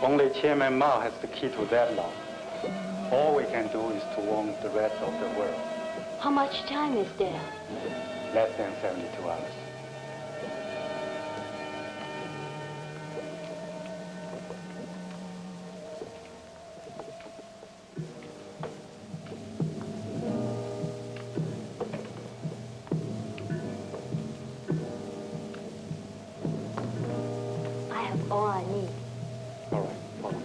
Only Chairman Mao has the key to that law. All we can do is to warn the rest of the world. How much time is there? Less than 72 hours. I have all I need. All right, follow me.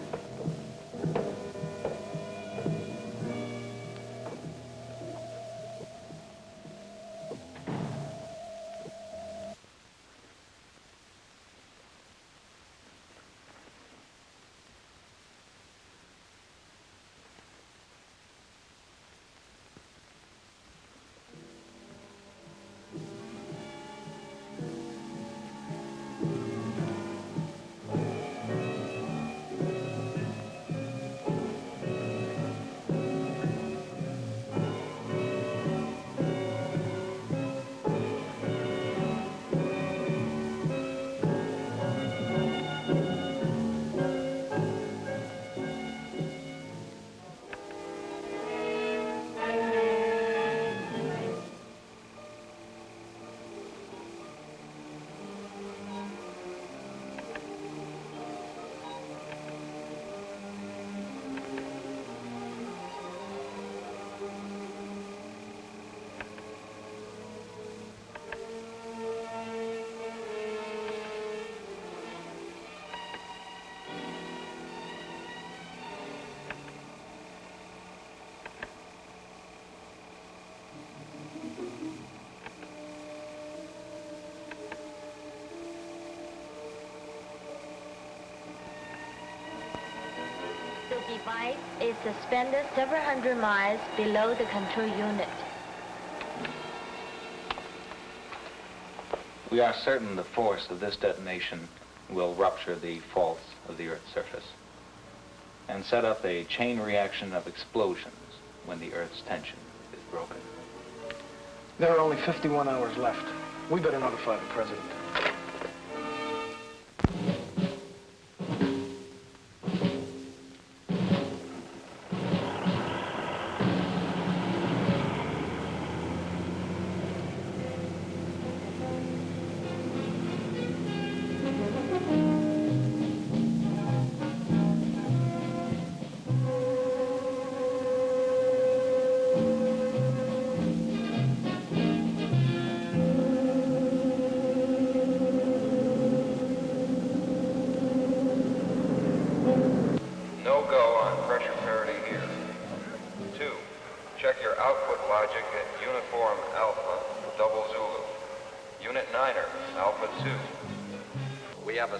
The device is suspended several hundred miles below the control unit. We are certain the force of this detonation will rupture the faults of the Earth's surface and set up a chain reaction of explosions when the Earth's tension is broken. There are only 51 hours left. We better notify the president.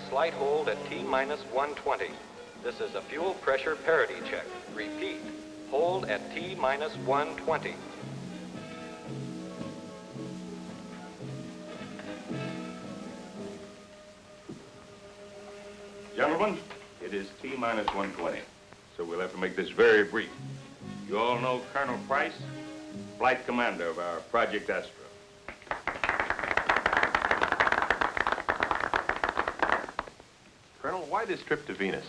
Slight hold at T-120. This is a fuel pressure parity check. Repeat, hold at T-120. Gentlemen, it is T-120, so we'll have to make this very brief. You all know Colonel Price, flight commander of our Project Astra. Colonel, why this trip to Venus?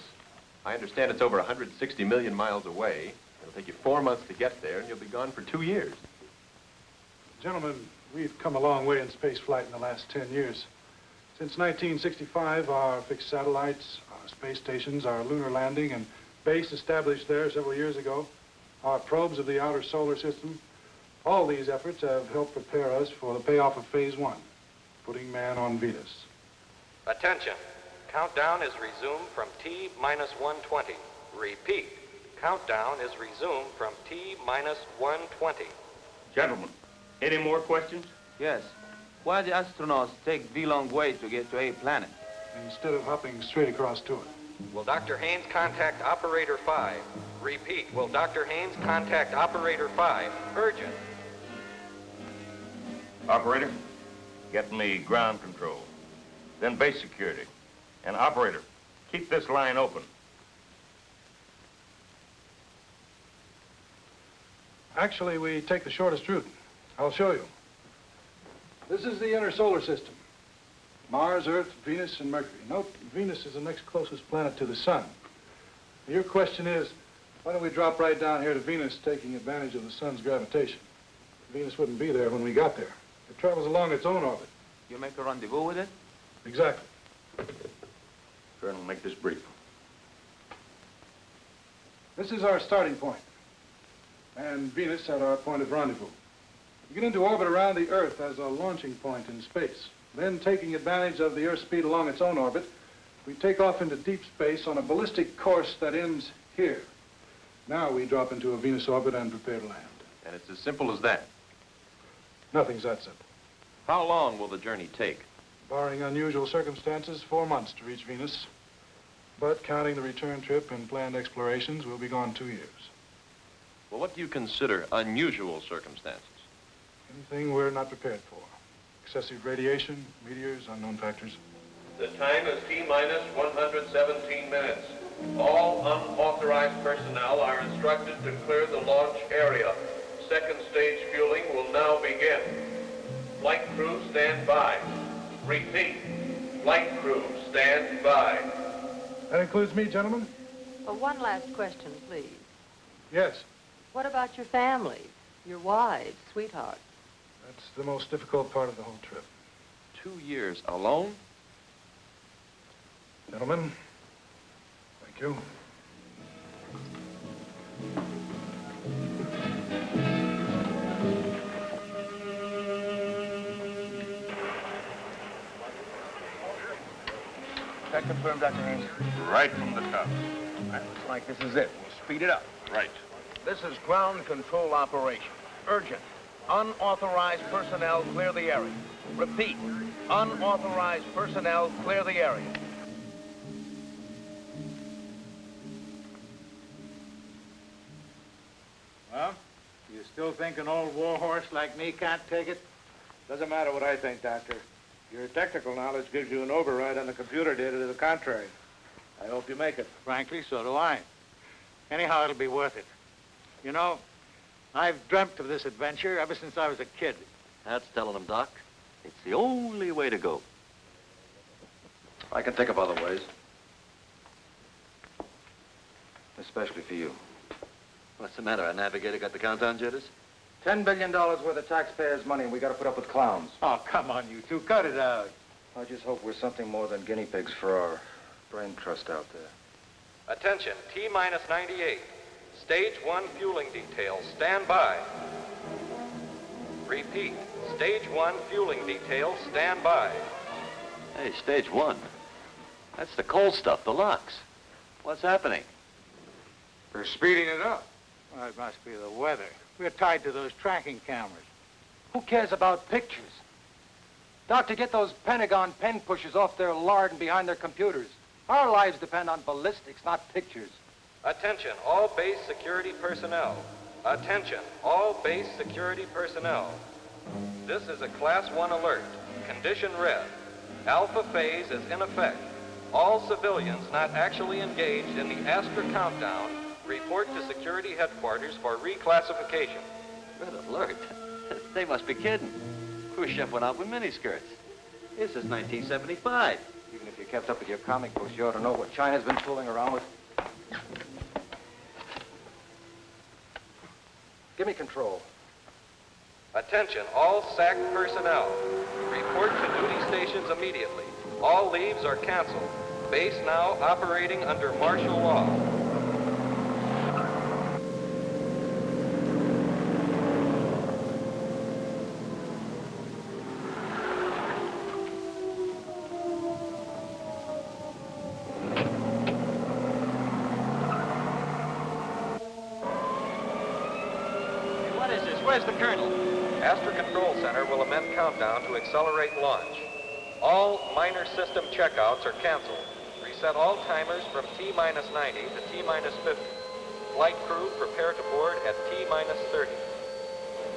I understand it's over 160 million miles away. It'll take you 4 months to get there, and you'll be gone for 2 years. Gentlemen, we've come a long way in space flight in the last 10 years. Since 1965, our fixed satellites, our space stations, our lunar landing, and base established there several years ago, our probes of the outer solar system, all these efforts have helped prepare us for the payoff of Phase 1, putting man on Venus. Attention. Countdown is resumed from T-120. Repeat, countdown is resumed from T-120. Gentlemen, any more questions? Yes. Why the astronauts take the long way to get to a planet? Instead of hopping straight across to it. Will Dr. Haynes contact Operator 5? Repeat, will Dr. Haynes contact Operator 5? Urgent. Operator, get me ground control, then base security. And operator, keep this line open. Actually, we take the shortest route. I'll show you. This is the inner solar system. Mars, Earth, Venus, and Mercury. Note, Venus is the next closest planet to the sun. Your question is, why don't we drop right down here to Venus, taking advantage of the sun's gravitation? Venus wouldn't be there when we got there. It travels along its own orbit. You make a rendezvous with it? Exactly. Colonel, make this brief. This is our starting point, and Venus at our point of rendezvous. We get into orbit around the Earth as a launching point in space. Then, taking advantage of the Earth's speed along its own orbit, we take off into deep space on a ballistic course that ends here. Now we drop into a Venus orbit and prepare to land. And it's as simple as that. Nothing's that simple. How long will the journey take? Barring unusual circumstances, 4 months to reach Venus. But counting the return trip and planned explorations, we'll be gone 2 years. Well, what do you consider unusual circumstances? Anything we're not prepared for. Excessive radiation, meteors, unknown factors. The time is T-minus 117 minutes. All unauthorized personnel are instructed to clear the launch area. Second stage fueling will now begin. Flight crew stand by. Repeat. Flight crew stand by. That includes me, gentlemen? One last question, please. Yes. What about your families, your wives, sweethearts? That's the most difficult part of the whole trip. 2 years alone? Gentlemen, thank you. That confirmed, Dr. Haynes. Right from the top. Looks like this is it. We'll speed it up. Right. This is ground control operation. Urgent. Unauthorized personnel clear the area. Repeat. Unauthorized personnel clear the area. Well, you still think an old warhorse like me can't take it? Doesn't matter what I think, Doctor. Your technical knowledge gives you an override on the computer data to the contrary. I hope you make it. Frankly, so do I. Anyhow, it'll be worth it. You know, I've dreamt of this adventure ever since I was a kid. That's telling them, Doc. It's the only way to go. I can think of other ways. Especially for you. What's the matter? Our navigator got the countdown jitters? $10 billion worth of taxpayers' money, and we got to put up with clowns. Oh, come on, you two. Cut it out. I just hope we're something more than guinea pigs for our brain trust out there. Attention, T-minus 98. Stage 1 fueling details, stand by. Repeat, stage 1 fueling details, stand by. Hey, stage 1. That's the cold stuff, the locks. What's happening? We're speeding it up. Well, it must be the weather. We're tied to those tracking cameras. Who cares about pictures? Doctor, get those Pentagon pen pushers off their lard and behind their computers. Our lives depend on ballistics, not pictures. Attention, all base security personnel. Attention, all base security personnel. This is a Class 1 alert. Condition red. Alpha phase is in effect. All civilians not actually engaged in the Astra countdown report to security headquarters for reclassification. Red alert? They must be kidding. Khrushchev went out with miniskirts. This is 1975. Even if you kept up with your comic books, you ought to know what China's been fooling around with. Give me control. Attention, all SAC personnel. Report to duty stations immediately. All leaves are canceled. Base now operating under martial law. Where's the colonel? Astra Control Center will amend countdown to accelerate launch. All minor system checkouts are canceled. Reset all timers from T-minus 90 to T-minus 50. Flight crew prepare to board at T-minus 30.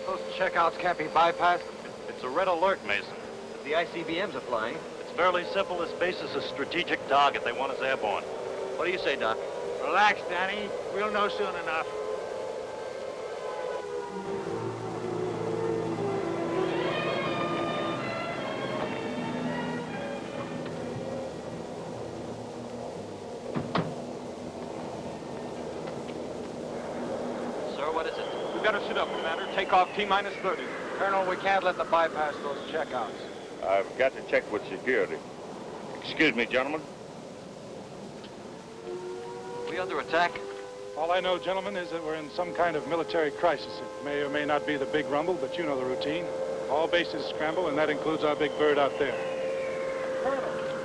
Those checkouts can't be bypassed. It's a red alert, Mason. The ICBMs are flying. It's fairly simple. This base is a strategic target. They want us airborne. What do you say, Doc? Relax, Danny. We'll know soon enough. better sit up, Commander. Take off T-minus 30. Colonel, we can't let them bypass those checkouts. I've got to check with security. Excuse me, gentlemen. We under attack? All I know, gentlemen, is that we're in some kind of military crisis. It may or may not be the big rumble, but you know the routine. All bases scramble, and that includes our big bird out there. Colonel,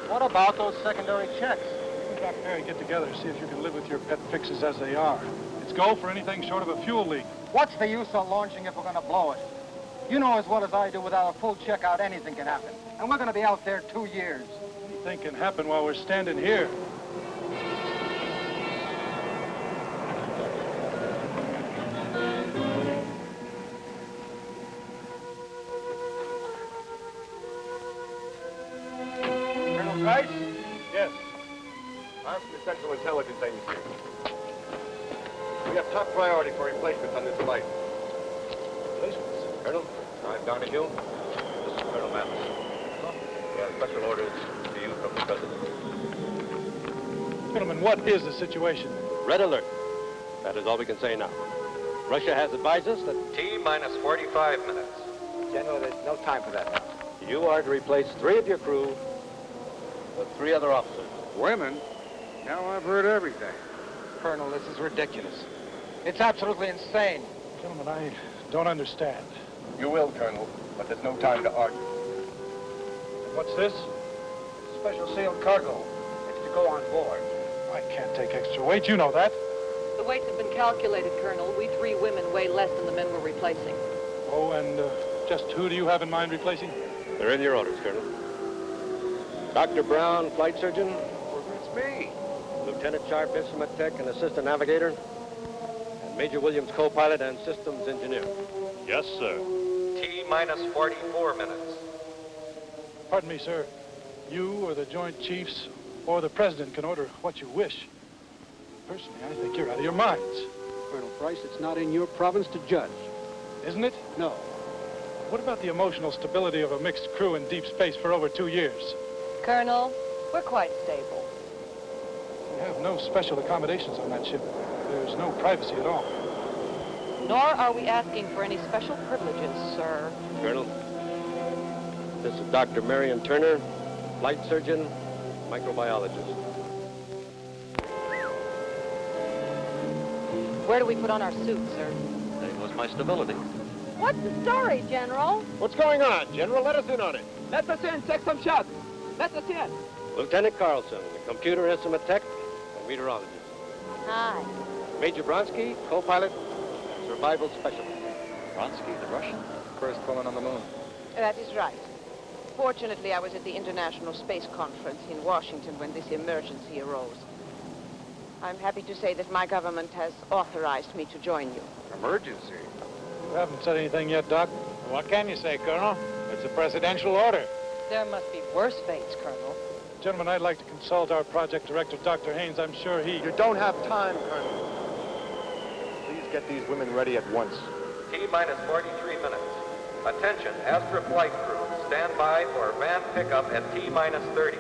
what about those secondary checks? You and Doc Mary get together and see if you can live with your pet fixes as they are. It's go for anything short of a fuel leak. What's the use of launching if we're going to blow it? You know as well as I do, without a full checkout, anything can happen. And we're going to be out there 2 years. Anything can happen while we're standing here. Colonel Price? Yes. I'm from the Central Intelligence Agency. We have top priority for replacements on this flight. Replacements? Colonel, I'm Donahue. This is Colonel Mathis. We have special orders to you from the President. Gentlemen, what is the situation? Red alert. That is all we can say now. Russia has advised us that... T-minus 45 minutes. General, there's no time for that now. You are to replace 3 of your crew with 3 other officers. Women? Now I've heard everything. Colonel, this is ridiculous. It's absolutely insane. Gentlemen, I don't understand. You will, Colonel, but there's no time to argue. What's this? Special sealed cargo. It's to go on board. I can't take extra weight, you know that. The weights have been calculated, Colonel. We 3 women weigh less than the men we're replacing. Oh, and just who do you have in mind replacing? They're in your orders, Colonel. Dr. Brown, flight surgeon. It's me. Lieutenant Sharp, instrument tech and assistant navigator. And Major Williams, co-pilot and systems engineer. Yes, sir. T-minus 44 minutes. Pardon me, sir. You or the Joint Chiefs or the President can order what you wish. Personally, I think you're out of your minds. Colonel Price, it's not in your province to judge. Isn't it? No. What about the emotional stability of a mixed crew in deep space for over 2 years? Colonel, we're quite stable. We have no special accommodations on that ship. There's no privacy at all. Nor are we asking for any special privileges, sir. Colonel, this is Dr. Marion Turner, flight surgeon, microbiologist. Where do we put on our suits, sir? That was my stability. What's the story, General? What's going on, General? Let us in on it. Let us in. Take some shots. Let us in. Lieutenant Carlson, computer instrument tech and meteorologist. Hi. Major Bronsky, co-pilot, survival specialist. Bronsky, the Russian? First woman on the moon. That is right. Fortunately, I was at the International Space Conference in Washington when this emergency arose. I'm happy to say that my government has authorized me to join you. Emergency? You haven't said anything yet, Doc. What can you say, Colonel? It's a presidential order. There must be worse fates, Colonel. Gentlemen, I'd like to consult our project director, Dr. Haynes. I'm sure he... You don't have time, Colonel. Please get these women ready at once. T-minus 43 minutes. Attention, Astra flight crew. Stand by for van pickup at T-minus 30.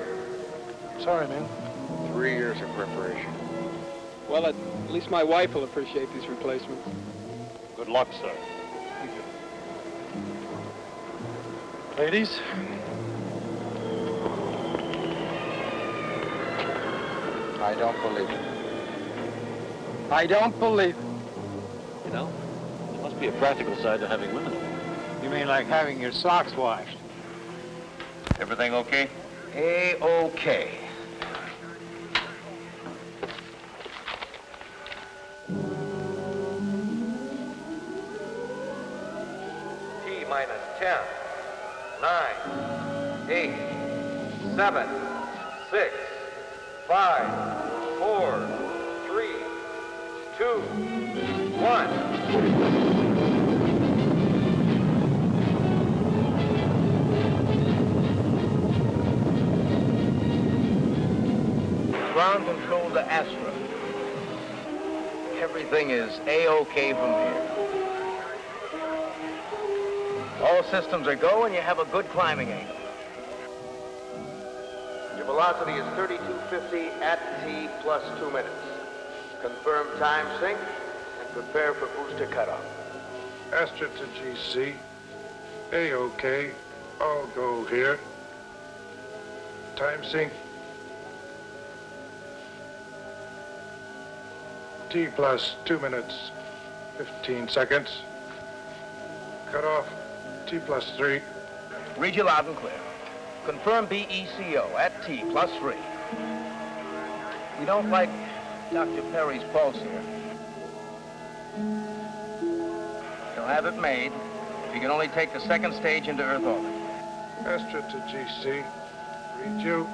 Sorry, man. 3 years of preparation. Well, at least my wife will appreciate these replacements. Good luck, sir. Thank you. Ladies. I don't believe it. I don't believe it. You know, there must be a practical side to having women. You mean like having your socks washed? Everything okay? A-OK. T-minus 10, 9, 8, 7, 6, 5, 4, 3, 2, 1. Ground control to Astra. Everything is A-OK from here. All systems are go and you have a good climbing angle. Your velocity is 3250 at T plus 2 minutes. Confirm time sync and prepare for booster cutoff. Astra to GC. A-OK. I'll go here. Time sync. T plus 2 minutes, 15 seconds. Cut off. T plus 3. Read you loud and clear. Confirm BECO at T plus 3. We don't like Dr. Perry's pulse here. He'll have it made if he can only take the second stage into Earth orbit. Astra to GC. Read you.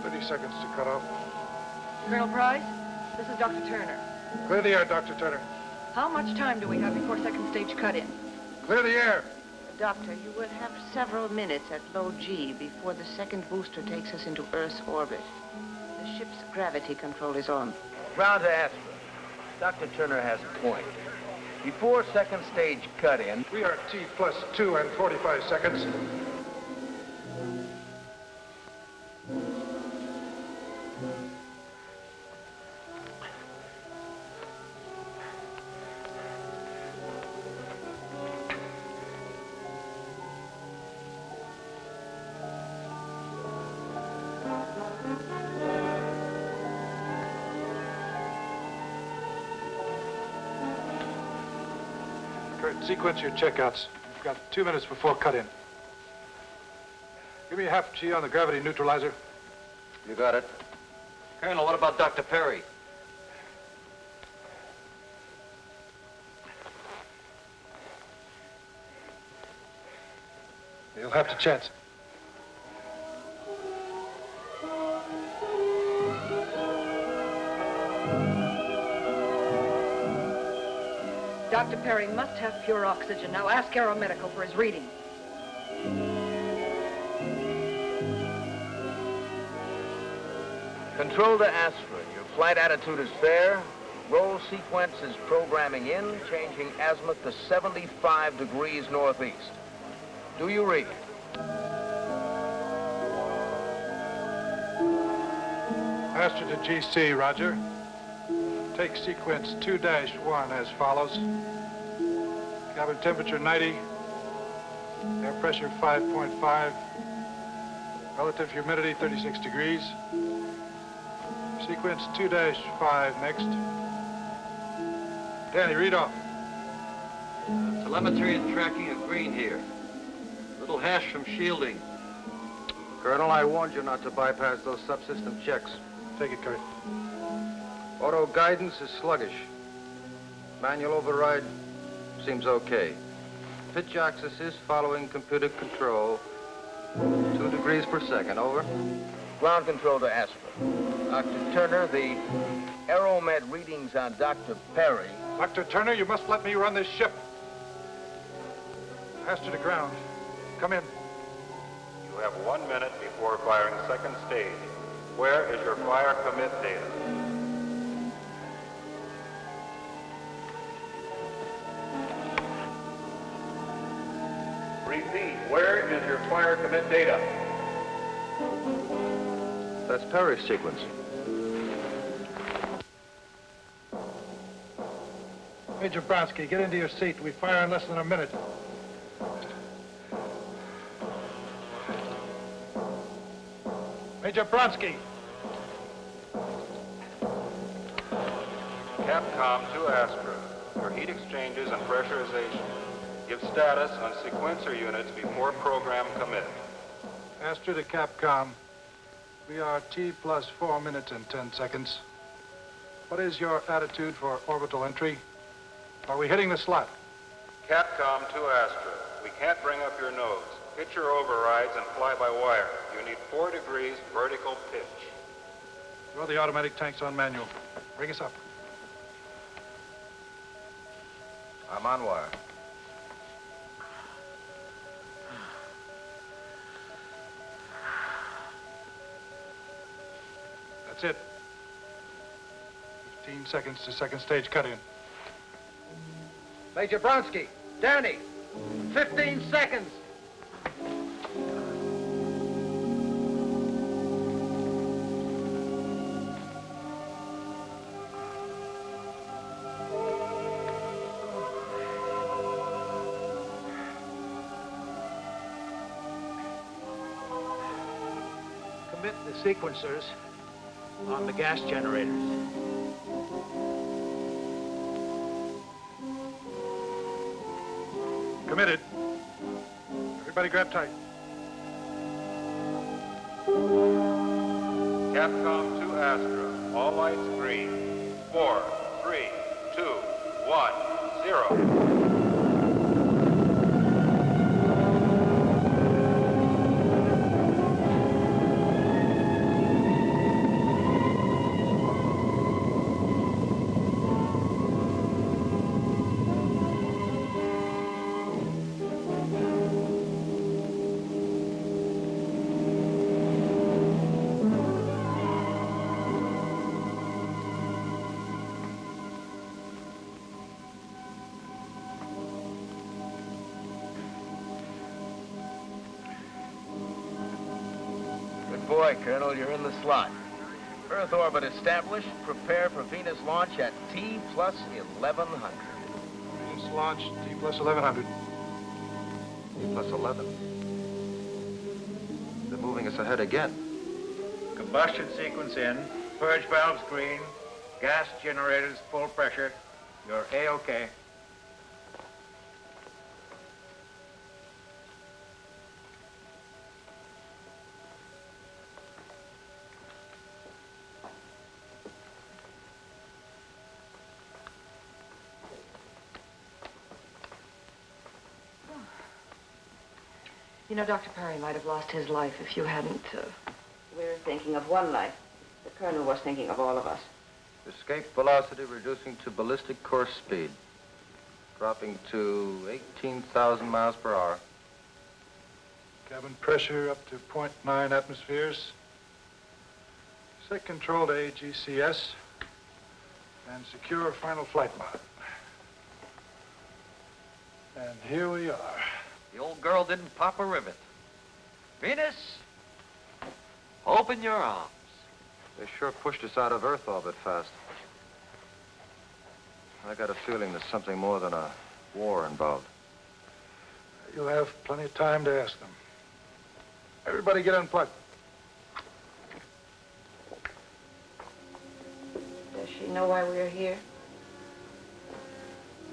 30 seconds to cut off. Colonel Price, this is Dr. Turner. Clear the air, Dr. Turner. How much time do we have before second stage cut-in? Clear the air. Doctor, you will have several minutes at low G before the second booster takes us into Earth's orbit. The ship's gravity control is on. Ground to Astra. Dr. Turner has a point. Before second stage cut-in... We are T plus 2 and 45 seconds. Sequence your checkouts. You've got 2 minutes before cut-in. Give me a half G on the gravity neutralizer. You got it. Colonel, what about Dr. Perry? You'll have to chance. Dr. Perry must have pure oxygen. Now ask Aeromedical for his reading. Control to Astra. Your flight attitude is fair. Roll sequence is programming in, changing azimuth to 75 degrees northeast. Do you read? Astra to GC, roger. Take sequence 2-1 as follows. Cabin temperature 90. Air pressure 5.5. Relative humidity 36 degrees. Sequence 2-5 next. Danny, read off. Telemetry and tracking of green here. Little hash from shielding. Colonel, I warned you not to bypass those subsystem checks. Take it, Kurt. Auto guidance is sluggish. Manual override seems okay. Pitch axis is following computer control. 2 degrees per second, over. Ground control to Astra. Dr. Turner, the Aeromed readings on Dr. Perry. Dr. Turner, you must let me run this ship. Astra to ground. Come in. You have 1 minute before firing second stage. Where is your fire commit data? Repeat, where is your fire commit data? That's Perry's sequence. Major Bronsky, get into your seat. We fire in less than a minute. Major Bronsky. Capcom to Astra. Your heat exchanges and pressurization. Give status on sequencer units before program commit. Astra to Capcom. We are T plus 4 minutes and 10 seconds. What is your attitude for orbital entry? Are we hitting the slot? Capcom to Astra. We can't bring up your nose. Hit your overrides and fly by wire. You need 4 degrees vertical pitch. Throw the automatic tanks on manual. Bring us up. I'm on wire. That's it. 15 seconds to second stage cut-in. Major Bronsky, Danny, 15 seconds. commit the sequencers on the gas generators. Committed. Everybody grab tight. Capcom to Astra. All lights green. 4, 3, 2, 1, 0. Boy, Colonel, you're in the slot. Earth orbit established. Prepare for Venus launch at T plus 1100. Venus launch, T plus 1100. T plus 11. They're moving us ahead again. Combustion sequence in. Purge valves green. Gas generators full pressure. You're A-OK. You know, Dr. Perry might have lost his life if you hadn't, We're thinking of one life. The Colonel was thinking of all of us. Escape velocity reducing to ballistic course speed. Dropping to 18,000 miles per hour. Cabin pressure up to 0.9 atmospheres. Set control to AGCS. And secure final flight mode. And here we are. The old girl didn't pop a rivet. Venus, open your arms. They sure pushed us out of Earth orbit fast. I got a feeling there's something more than a war involved. You'll have plenty of time to ask them. Everybody get unplugged. Does she know why we're here?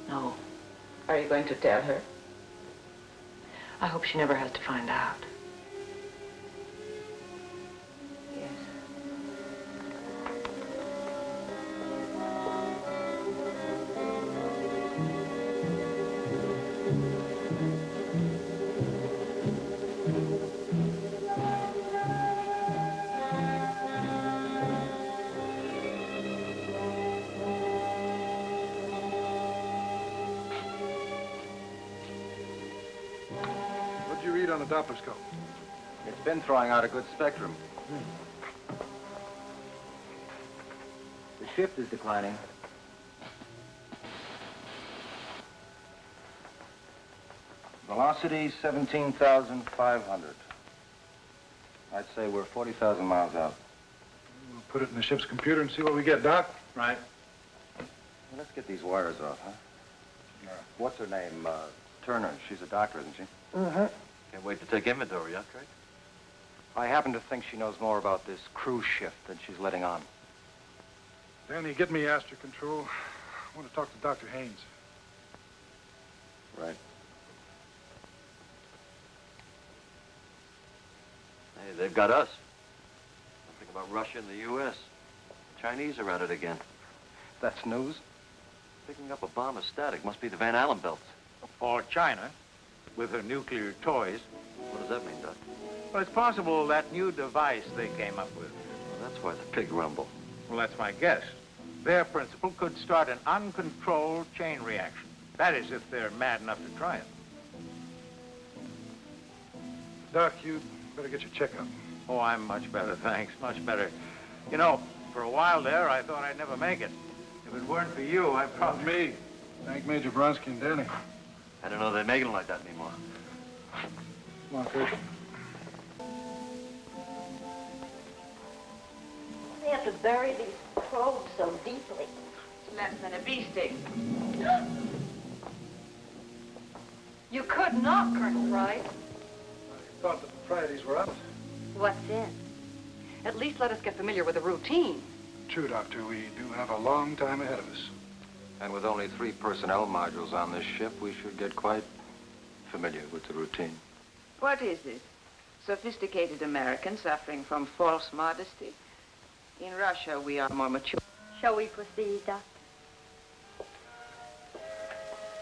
No. Are you going to tell her? I hope she never has to find out. Yes. What'd you read on the Doppler scope? It's been throwing out a good spectrum. The shift is declining. Velocity 17,500. I'd say we're 40,000 miles out. We'll put it in the ship's computer and see what we get, Doc. Right. Well, let's get these wires off, huh? What's her name? Turner. She's a doctor, isn't she? Uh-huh. Can't wait to take inventory, huh, Craig? I happen to think she knows more about this cruise shift than she's letting on. Danny, get me Astra Control. I want to talk to Dr. Haynes. Right. Hey, they've got us. Something about Russia and the U.S. The Chinese are at it again. That's news? Picking up a bomb is static. Must be the Van Allen belts. Or China, with her nuclear toys. What does that mean, Doc? Well, it's possible that new device they came up with. Well, that's why the pig rumble. Well, that's my guess. Their principle could start an uncontrolled chain reaction. That is, if they're mad enough to try it. Doc, you better get your checkup. Oh, I'm much better, thanks. Much better. You know, for a while there, I thought I'd never make it. If it weren't for you, I'd probably... Me. Thank Major Bronsky and Danny. I don't know they're making them like that anymore. Come on, Kurt. They have to bury these probes so deeply. It's less than a bee sting. You could not, Colonel Wright. I thought the proprieties were up. What's in? At least let us get familiar with the routine. True, Doctor. We do have a long time ahead of us. And with only 3 personnel modules on this ship, we should get quite familiar with the routine. What is this? Sophisticated American suffering from false modesty? In Russia, we are more mature. Shall we proceed, Doctor?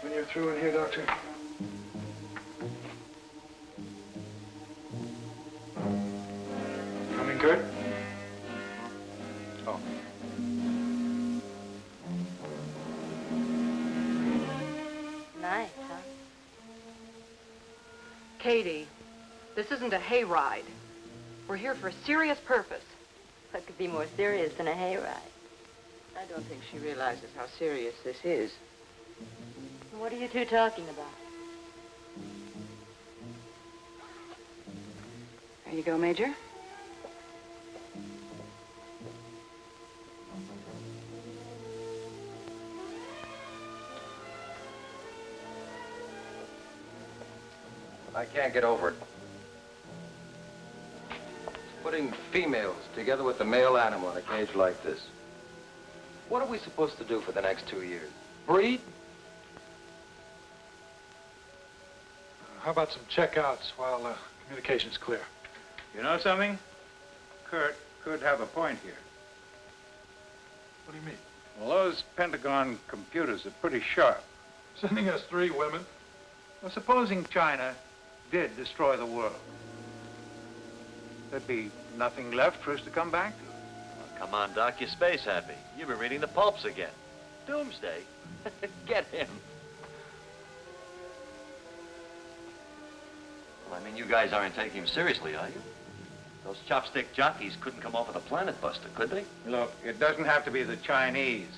When you're through in here, Doctor. Coming, Kurt? Oh. Nice, huh? Katie, this isn't a hayride. We're here for a serious purpose. What could be more serious than a hayride? I don't think she realizes how serious this is. What are you two talking about? There you go, Major. I can't get over it. Putting females together with the male animal in a cage like this. What are we supposed to do for the next 2 years? Breed? How about some checkouts while communication's clear? You know something? Kurt could have a point here. What do you mean? Well, those Pentagon computers are pretty sharp. Sending us 3 women? Well, supposing China did destroy the world, there'd be nothing left for us to come back to. Come on, Doc, you're space happy. You've been reading the pulps again. Doomsday? Get him. Well, I mean, you guys aren't taking him seriously, are you? Those chopstick jockeys couldn't come off with a planet buster, could they? Look, it doesn't have to be the Chinese.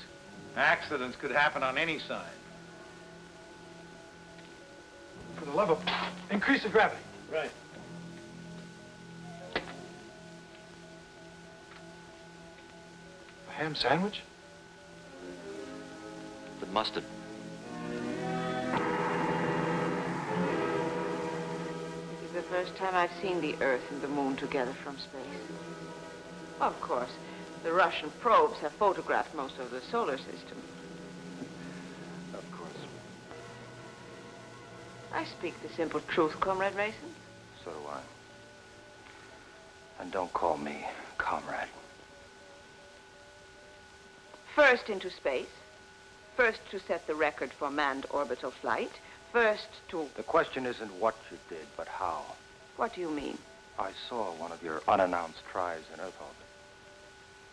Accidents could happen on any side. For the love of... increase the gravity. Right. A ham sandwich? With mustard. This is the first time I've seen the Earth and the Moon together from space. Of course, the Russian probes have photographed most of the solar system. Of course. I speak the simple truth, Comrade Mason. So do I. And don't call me comrade. First into space. First to set the record for manned orbital flight. First to... The question isn't what you did, but how. What do you mean? I saw one of your unannounced tries in Earth orbit.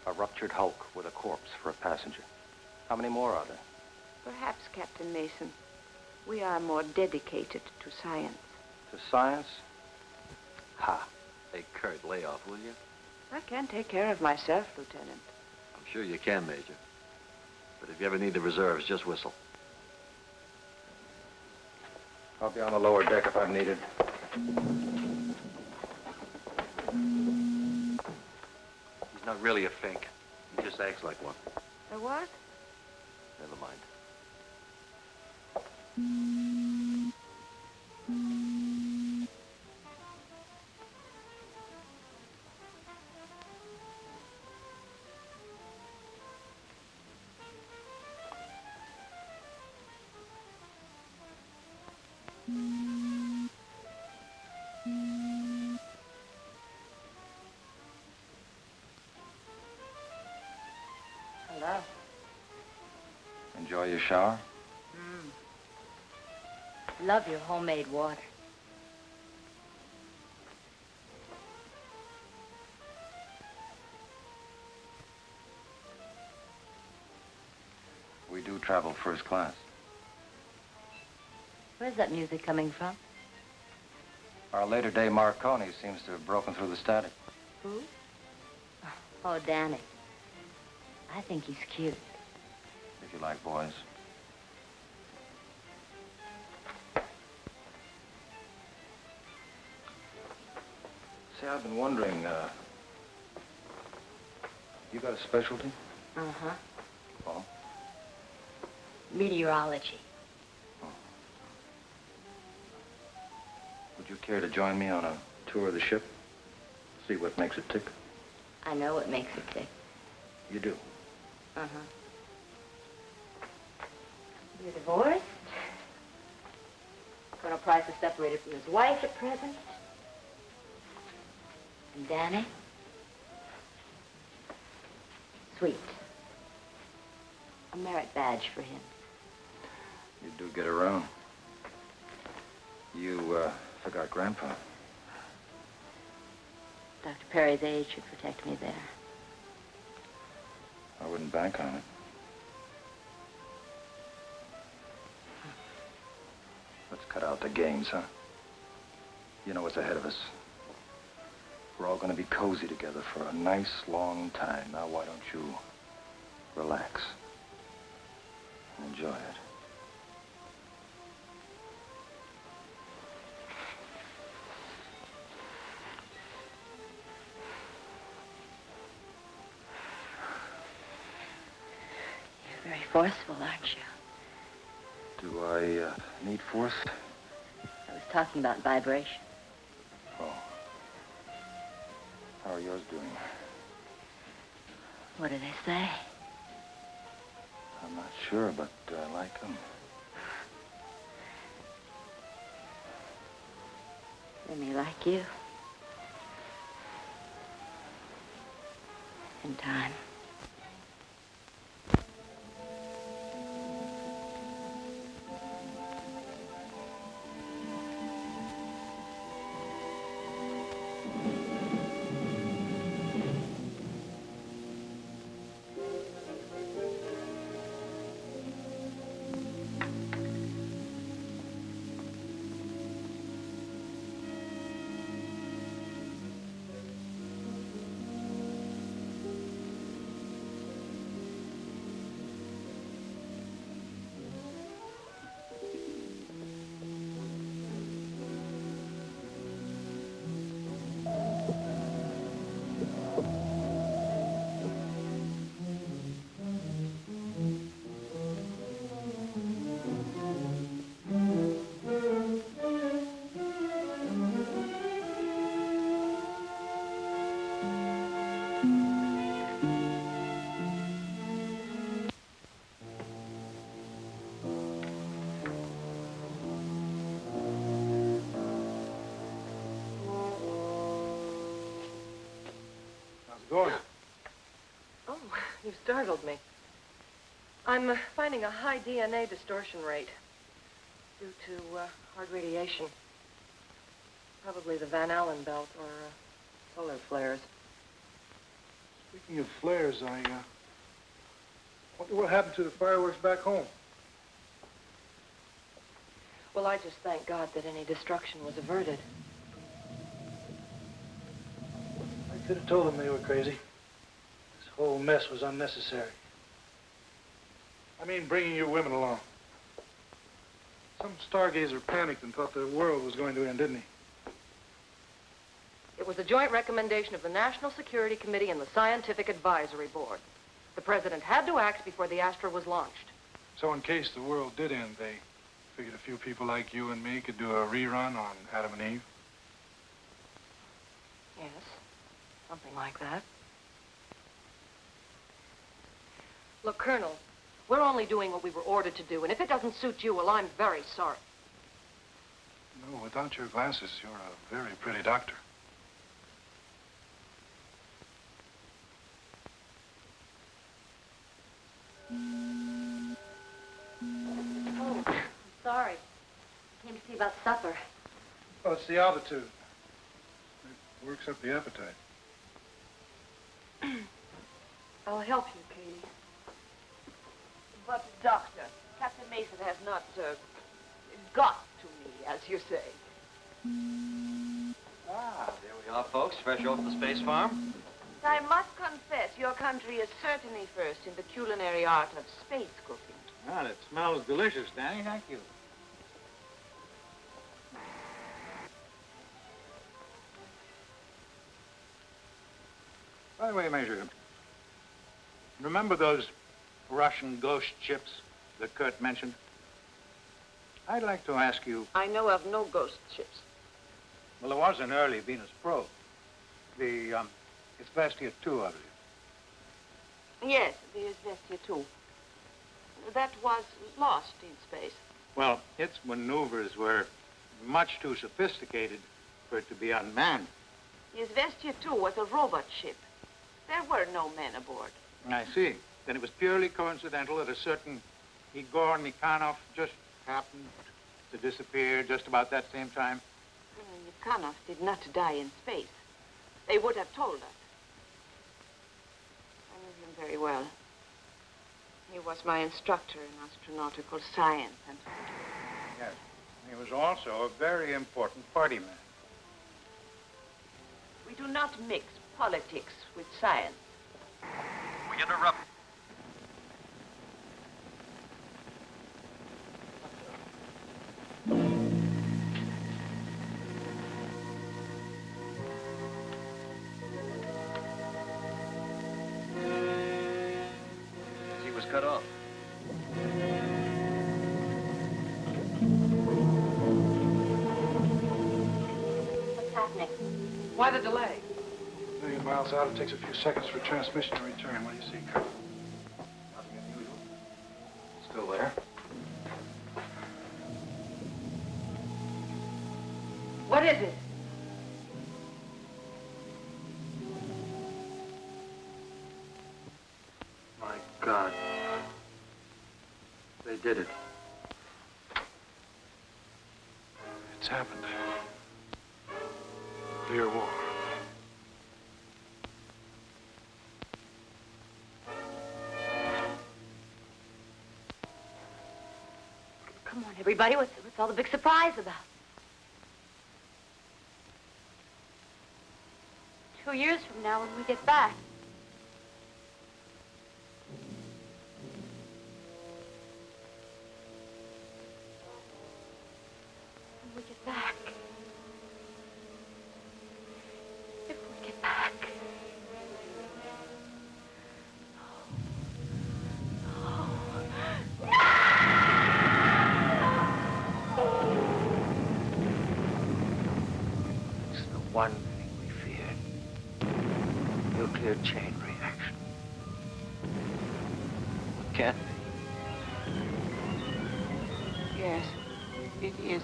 A ruptured hulk with a corpse for a passenger. How many more are there? Perhaps, Captain Mason, we are more dedicated to science. To science? Ha. Hey, Kurt, lay off, will you? I can take care of myself, Lieutenant. I'm sure you can, Major. But if you ever need the reserves, just whistle. I'll be on the lower deck if I'm needed. He's not really a fink. He just acts like one. A what? Never mind. Hello. Enjoy your shower? Love your homemade water. We do travel first class. Where's that music coming from? Our later-day Marconi seems to have broken through the static. Who? Oh, Danny. I think he's cute. If you like boys. See, I've been wondering, you got a specialty? Uh-huh. Oh? Meteorology. Would you care to join me on a tour of the ship? See what makes it tick? I know what makes it tick. You do? Uh-huh. You're divorced. Colonel Price is separated from his wife at present. And Danny? Sweet. A merit badge for him. You do get around. You, forgot Grandpa. Dr. Perry's aid should protect me there. I wouldn't bank on it. Let's cut out the games, huh? You know what's ahead of us. We're all going to be cozy together for a nice, long time. Now, why don't you relax and enjoy it? You're very forceful, aren't you? Do I need force? I was talking about vibration. Oh. How are yours doing? What do they say? I'm not sure, but I like them. They may like you. In time. Going. Oh, you startled me. I'm finding a high DNA distortion rate due to hard radiation. Probably the Van Allen belt or solar flares. Speaking of flares, I wonder what happened to the fireworks back home. Well, I just thank God that any destruction was averted. I could have told them they were crazy. This whole mess was unnecessary. I mean, bringing you women along. Some stargazer panicked and thought the world was going to end, didn't he? It was a joint recommendation of the National Security Committee and the Scientific Advisory Board. The president had to act before the Astra was launched. So in case the world did end, they figured a few people like you and me could do a rerun on Adam and Eve? Yes, something like that. Look, Colonel, we're only doing what we were ordered to do, and if it doesn't suit you, well, I'm very sorry. No, without your glasses, you're a very pretty doctor. Oh, I'm sorry. I came to see about supper. Oh, it's the altitude. It works up the appetite. I'll help you, Katie. But, Doctor, Captain Mason has not got to me, as you say. Ah, there we are, folks, fresh off the space farm. I must confess, your country is certainly first in the culinary art of space cooking. Well, it smells delicious, Danny. Thank you. By the way, Major, remember those Russian ghost ships that Kurt mentioned? I'd like to ask you... I know of no ghost ships. Well, there was an early Venus probe. The Izvestia 2, I believe. Yes, the Izvestia 2. That was lost in space. Well, its maneuvers were much too sophisticated for it to be unmanned. The Izvestia 2 was a robot ship. There were no men aboard. I see. Then it was purely coincidental that a certain Igor Nikhanov just happened to disappear just about that same time. Nikhanov did not die in space. They would have told us. I knew him very well. He was my instructor in astronautical science and... Yes. He was also a very important party man. We do not mix politics with science. We interrupt. He was cut off. What's happening? Why the delay? A million miles out, it takes a few seconds for transmission to return. What do you see, Colonel? Nothing unusual. Still there. What is it? My God. They did it. It's happened. Clear war. Come on, everybody. What's all the big surprise about? 2 years from now when we get back. When we get back. If we get back. It's the one thing we feared. Nuclear chain reaction. It can't be. Yes, it is.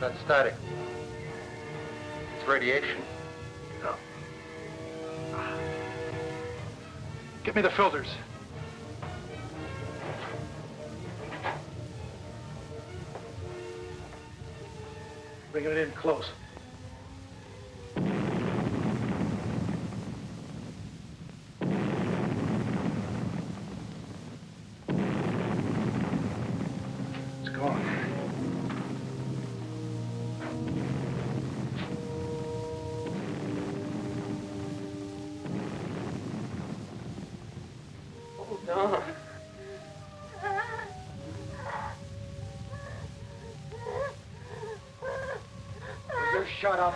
That's static. It's radiation. No. Get me the filters. Bringing it in close. It's gone. Hold on. You shut up.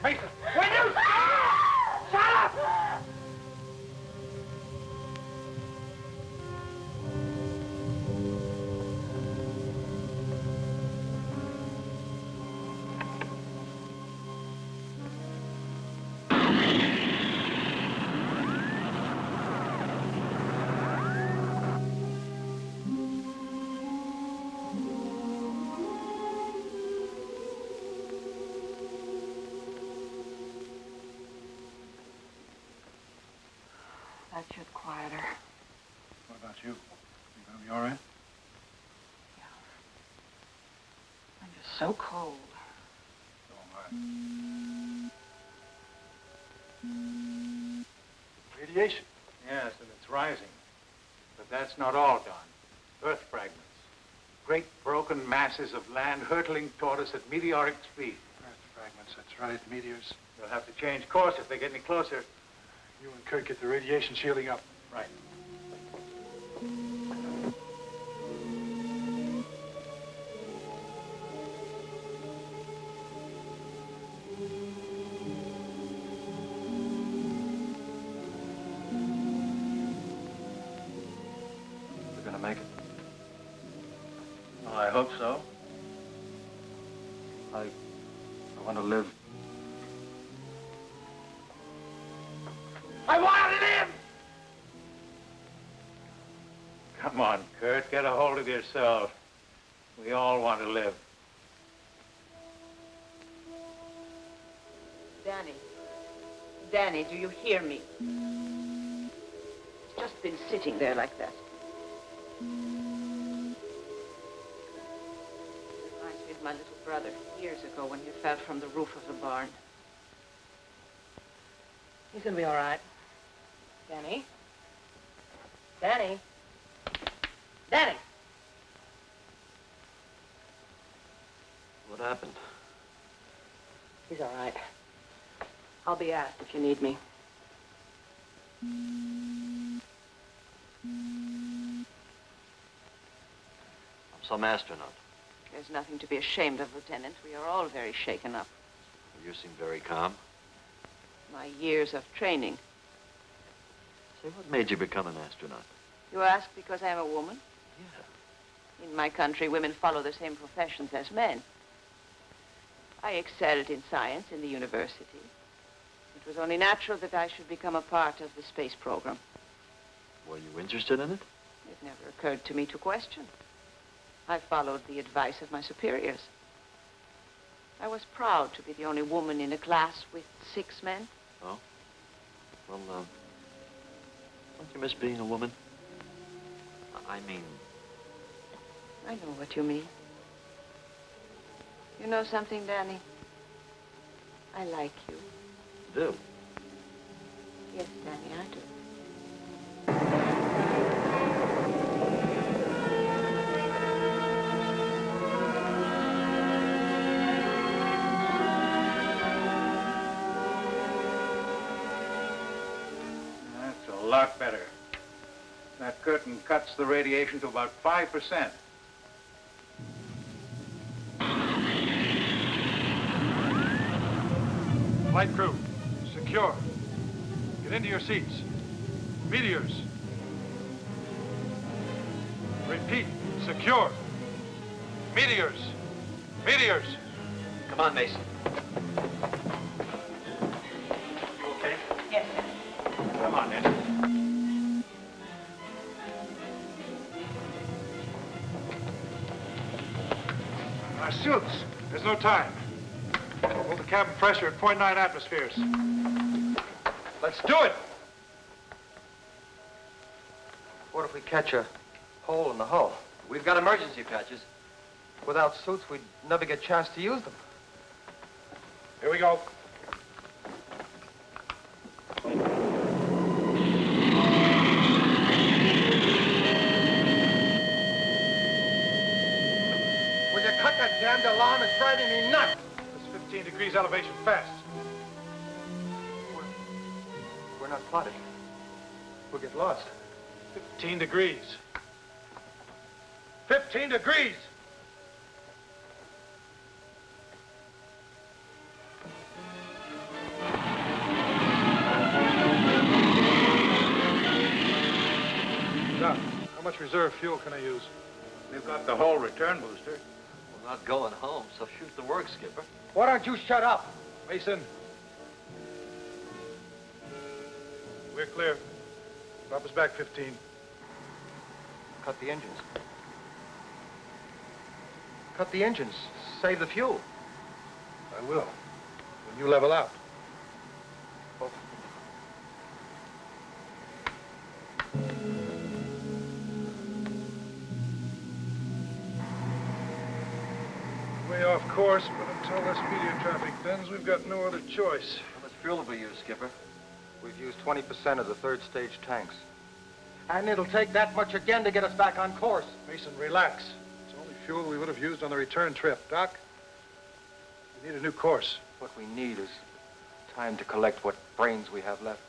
Mason, will you shut up? That should quiet her. What about you? You gonna be all right? I'm just so cold. Radiation. Yes, and it's rising. But that's not all, Don. Earth fragments. Great broken masses of land hurtling toward us at meteoric speed. Earth fragments, that's right. Meteors. They'll have to change course if they get any closer. You and Kurt get the radiation shielding up. Right. hope so. I want to live. I want to live! Come on, Kurt, get a hold of yourself. We all want to live. Danny. Danny, do you hear me? He's just been sitting there like that. Reminds me of my little brother years ago when he fell from the roof of the barn. He's gonna be all right. Danny? Danny? Danny! What happened? He's all right. I'll be asked if you need me. I'm some astronaut. There's nothing to be ashamed of, Lieutenant. We are all very shaken up. You seem very calm. My years of training. Say, what made you become an astronaut? You ask because I am a woman? Yeah. In my country, women follow the same professions as men. I excelled in science in the university. It was only natural that I should become a part of the space program. Were you interested in it? It never occurred to me to question. I followed the advice of my superiors. I was proud to be the only woman in a class with 6 men. Oh? Well, don't you miss being a woman? I mean... I know what you mean. You know something, Danny? I like you. Do? Yes, Danny, I do. That's a lot better. That curtain cuts the radiation to about 5%. Flight crew, secure. Get into your seats. Meteors. Repeat, secure. Meteors. Meteors. Come on, Mason. You okay? Yes. Come on, then. Our suits. There's no time. Hold the cabin pressure at 0.9 atmospheres. Let's do it! What if we catch a hole in the hull? We've got emergency patches. Without suits, we'd never get a chance to use them. Here we go. Will you cut that damned alarm? It's driving me nuts! It's 15 degrees elevation fast. We're not plotted. We'll get lost. 15 degrees. 15 degrees! Doc, how much reserve fuel can I use? We've got the whole return booster. We're not going home, so shoot the work, Skipper. Why don't you shut up? Mason. We're clear. Drop us back 15. Cut the engines. Cut the engines. Save the fuel. I will. When you level out. Oh. Way off course, but until this meteor traffic thins, we've got no other choice. How much fuel have we used, Skipper? We've used 20% of the third stage tanks. And it'll take that much again to get us back on course. Mason, relax. It's only fuel we would have used on the return trip. Doc, we need a new course. What we need is time to collect what brains we have left.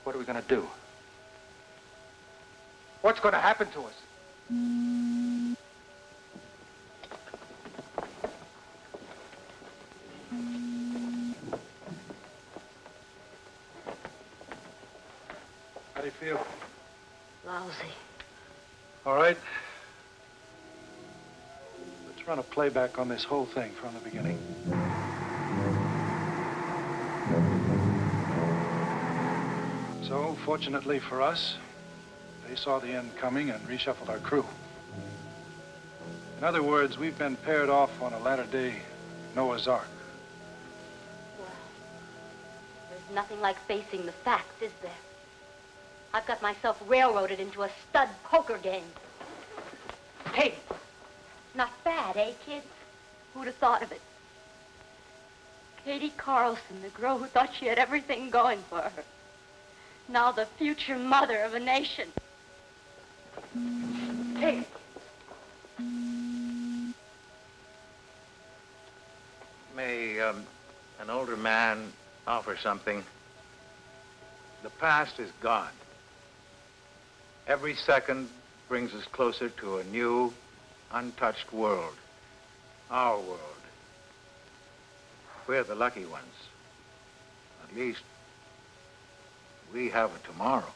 What are we going to do? What's going to happen to us? How do you feel? Lousy. All right. Let's run a playback on this whole thing from the beginning. So, fortunately for us, they saw the end coming and reshuffled our crew. In other words, we've been paired off on a latter-day Noah's Ark. Well, there's nothing like facing the facts, is there? I've got myself railroaded into a stud poker game. Hey, not bad, eh, kids? Who'd have thought of it? Katie Carlson, the girl who thought she had everything going for her. Now the future mother of a nation. Hey. May an older man offer something? The past is gone. Every second brings us closer to a new, untouched world. Our world. We're the lucky ones. At least, we have a tomorrow.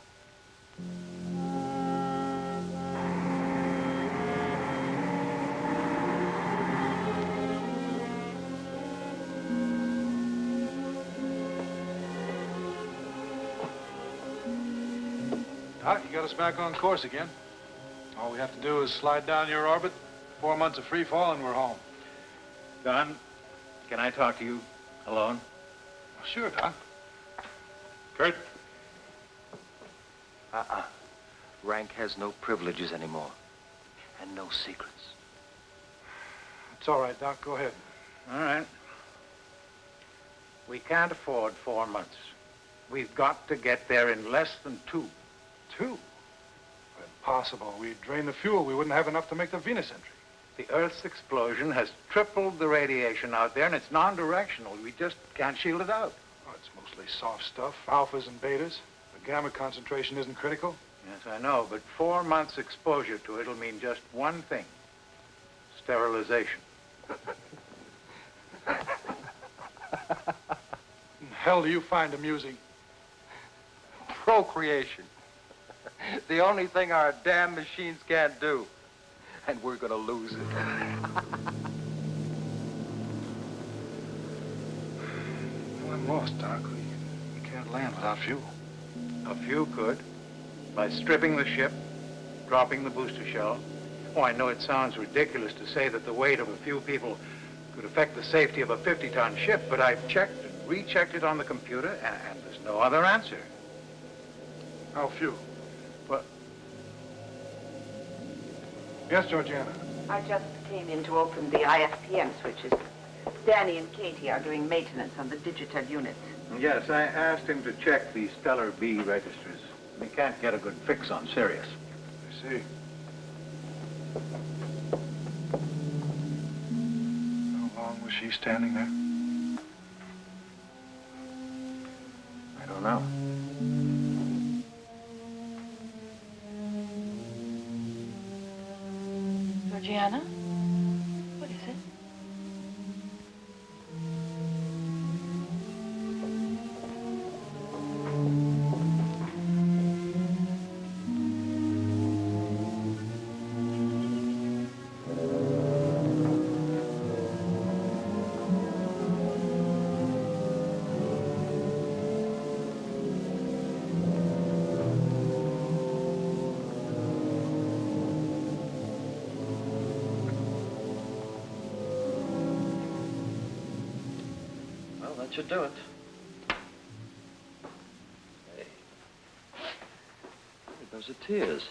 Doc, you got us back on course again. All we have to do is slide down your orbit, 4 months of free fall, and we're home. Don, can I talk to you alone? Well, sure, Doc. Kurt? Rank has no privileges anymore. And no secrets. It's all right, Doc. Go ahead. All right. We can't afford 4 months. We've got to get there in less than 2. 2? Impossible. We'd drain the fuel. We wouldn't have enough to make the Venus entry. The Earth's explosion has tripled the radiation out there, and it's non-directional. We just can't shield it out. Oh, it's mostly soft stuff, alphas and betas. The gamma concentration isn't critical. Yes, I know, but 4 months exposure to it'll mean just one thing. Sterilization. What the hell do you find amusing? Procreation. The only thing our damn machines can't do. And we're gonna lose it. Well, I'm lost, Doc. We can't land without fuel. A few could. By stripping the ship, dropping the booster shell. Oh, I know it sounds ridiculous to say that the weight of a few people could affect the safety of a 50-ton ship, but I've checked and rechecked it on the computer, and there's no other answer. How few? Well... Yes, Georgiana? I just came in to open the IFPM switches. Danny and Katie are doing maintenance on the digital units. Yes, I asked him to check the Stellar B registers. We can't get a good fix on Sirius. I see. How long was she standing there? I don't know. Georgiana? What is it? That should do it. Hey. Those are tears.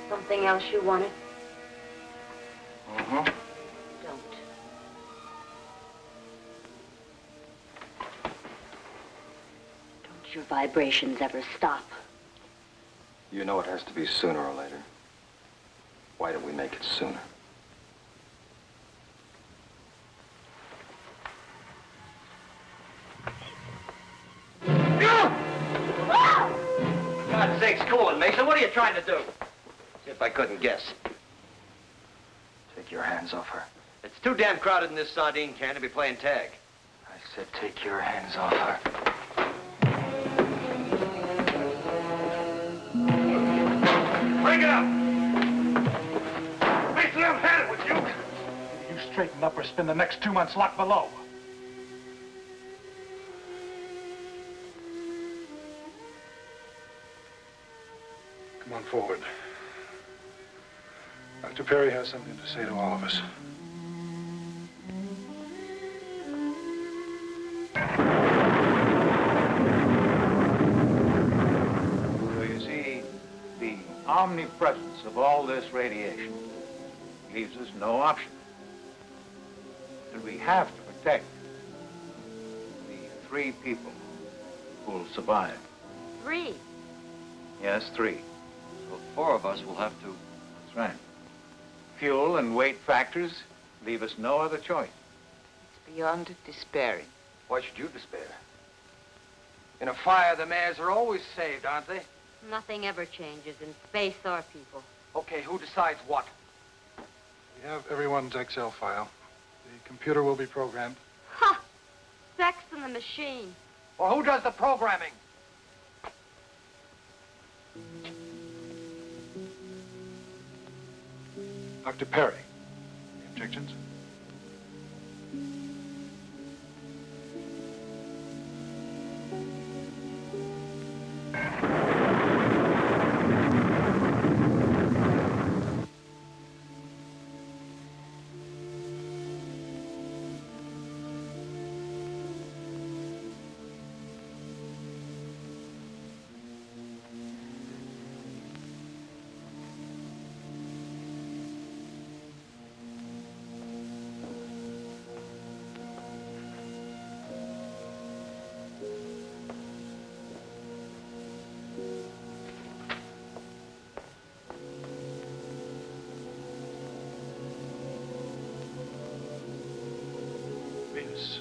Something else you wanted? Uh-huh. Don't. Don't your vibrations ever stop? You know it has to be sooner or later. Why don't we make it sooner? God's sakes, cool it, Mason. What are you trying to do? See if I couldn't guess. Take your hands off her. It's too damn crowded in this sardine can to be playing tag. I said take your hands off her. Bring it up! Mason, I've had it with you. You straighten up or spend the next 2 months locked below. Come on forward. Dr. Perry has something to say to all of us. So you see, the omnipresence of all this radiation leaves us no option. And we have to protect the 3 people who will survive. 3? Yes, 3. So 4 of us will have to... That's right. Fuel and weight factors leave us no other choice. It's beyond despairing. Why should you despair? In a fire, the mayors are always saved, aren't they? Nothing ever changes in space or people. Okay, who decides what? We have everyone's Excel file. The computer will be programmed. Ha! Sex in the machine. Well, who does the programming? Dr. Perry. Any objections? Venus.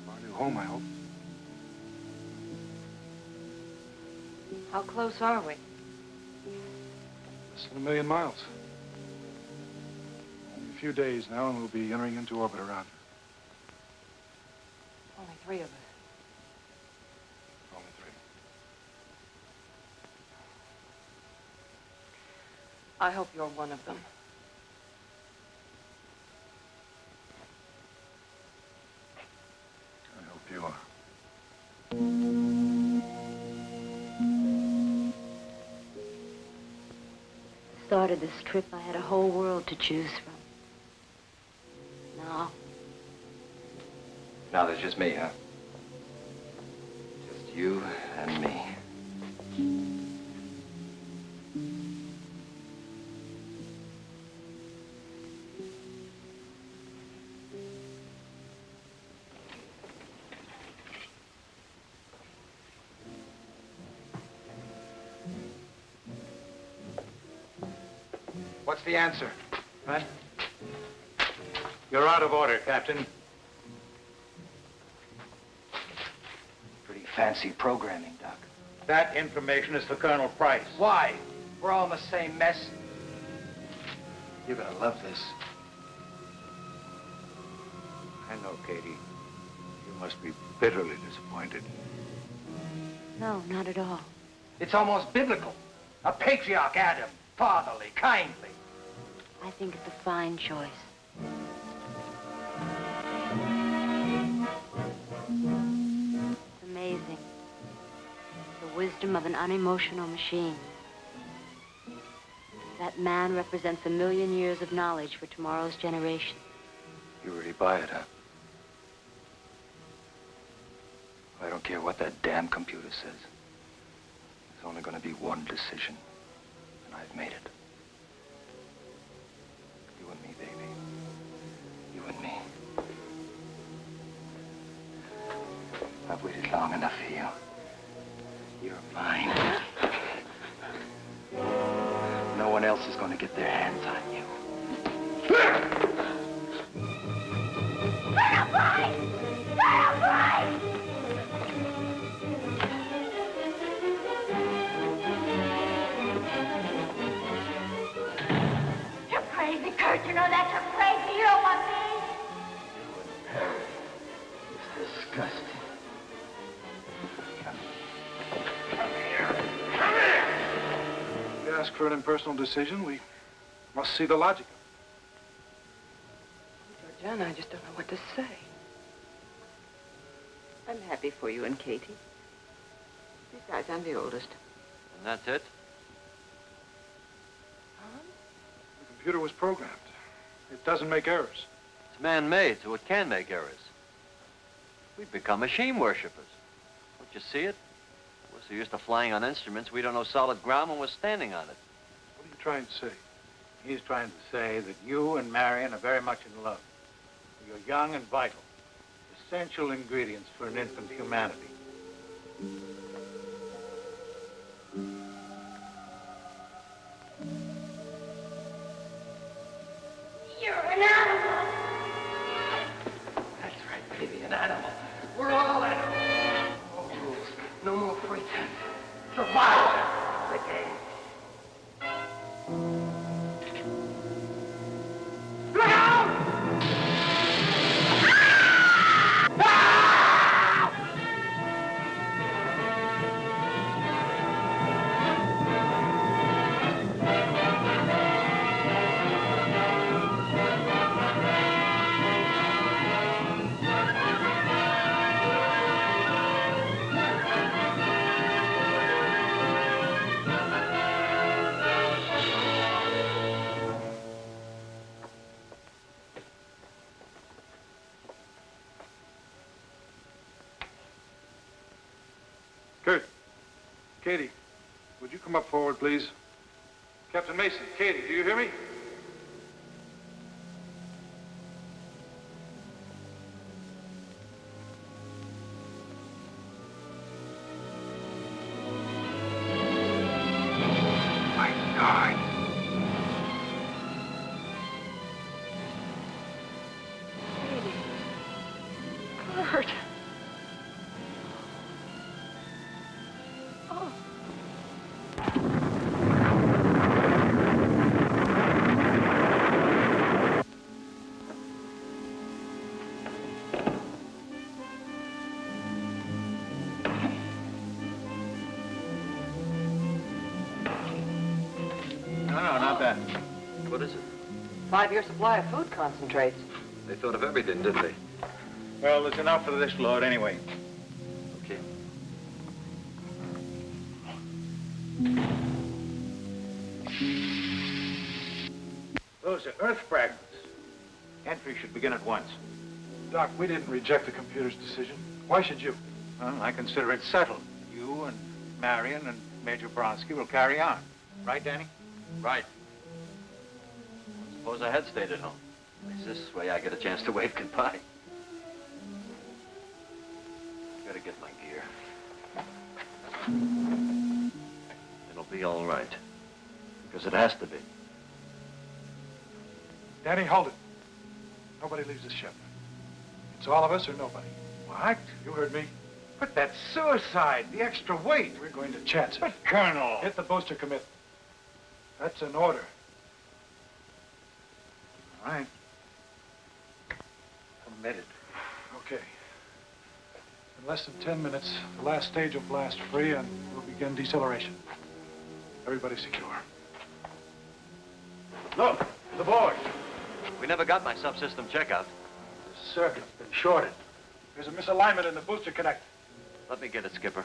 Our new home, I hope. How close are we? Less than 1 million miles. Only a few days now, and we'll be entering into orbit around her. Only 3 of us. Only 3. I hope you're one of them. I hope you are. Started this trip, I had a whole world to choose from. Now there's just me, huh? Just you and me. What's the answer? What? You're out of order, Captain. Pretty fancy programming, Doc. That information is for Colonel Price. Why? We're all in the same mess. You're gonna love this. I know, Katie. You must be bitterly disappointed. No, not at all. It's almost biblical. A patriarch Adam, fatherly, kindly. I think it's a fine choice. It's amazing. The wisdom of an unemotional machine. That man represents 1 million years of knowledge for tomorrow's generation. You really buy it, huh? I don't care what that damn computer says. There's only gonna be one decision, and I've made it. You and me, baby. You and me. I've waited long enough for you. You're mine. want to get their hands on you. You're crazy, Kurt. You know that. You're crazy. You don't want me. It's disgusting. We ask for an impersonal decision. We must see the logic of it. Georgiana, I just don't know what to say. I'm happy for you and Katie. Besides, I'm the oldest. And that's it? The computer was programmed. It doesn't make errors. It's man-made, so it can make errors. We've become machine worshippers. Don't you see it? We're so used to flying on instruments, we don't know solid ground when we're standing on it. What are you trying to say? He's trying to say that you and Marion are very much in love. You're young and vital. Essential ingredients for an infant humanity. You're an animal. That's right, baby, an animal. We're all animals. No rules, no more pretense. Survival. The game. Look out! Kurt, Katie, would you come up forward, please? Captain Mason, Katie, do you hear me? My God. Kurt. Oh. No, not that. What is it? 5-year supply of food concentrates. They thought of everything, didn't they? Well, there's enough for this load anyway. Okay. Those are Earth fragments. Entry should begin at once. Doc, we didn't reject the computer's decision. Why should you? Well, I consider it settled. You and Marion and Major Bronsky will carry on. Right, Danny? Right. Suppose I had stayed at home. At least this way I get a chance to wave goodbye. Gotta get my gear. It'll be all right. Because it has to be. Danny, hold it. Nobody leaves the ship. It's all of us or nobody. What? You heard me. But that's suicide. The extra weight. We're going to chance it. But, Colonel. Hit the booster commit. That's an order. All right. Committed. Okay. In less than 10 minutes, the last stage will blast free and we'll begin deceleration. Everybody secure. Look, the board. We never got my subsystem checkout. The circuit's been shorted. There's a misalignment in the booster connect. Let me get it, Skipper.